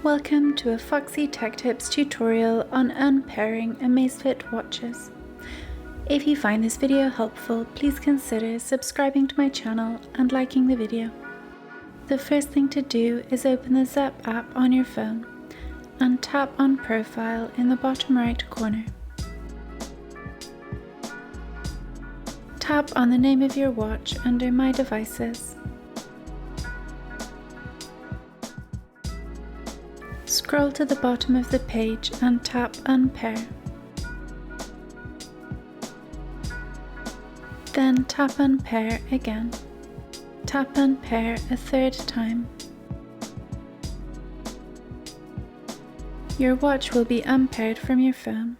Welcome to a Foxy Tech Tips tutorial on unpairing Amazfit watches. If you find this video helpful, please consider subscribing to my channel and liking the video. The first thing to do is open the Zepp app on your phone and tap on Profile in the bottom right corner. Tap on the name of your watch under My Devices. Scroll to the bottom of the page and tap Unpair. Then tap Unpair again. Tap Unpair a third time. Your watch will be unpaired from your phone,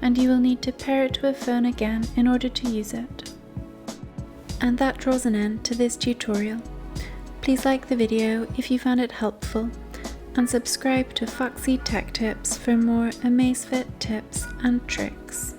and you will need to pair it to a phone again in order to use it. And that draws an end to this tutorial. Please like the video if you found it helpful, and subscribe to Foxy Tech Tips for more Amazfit tips and tricks.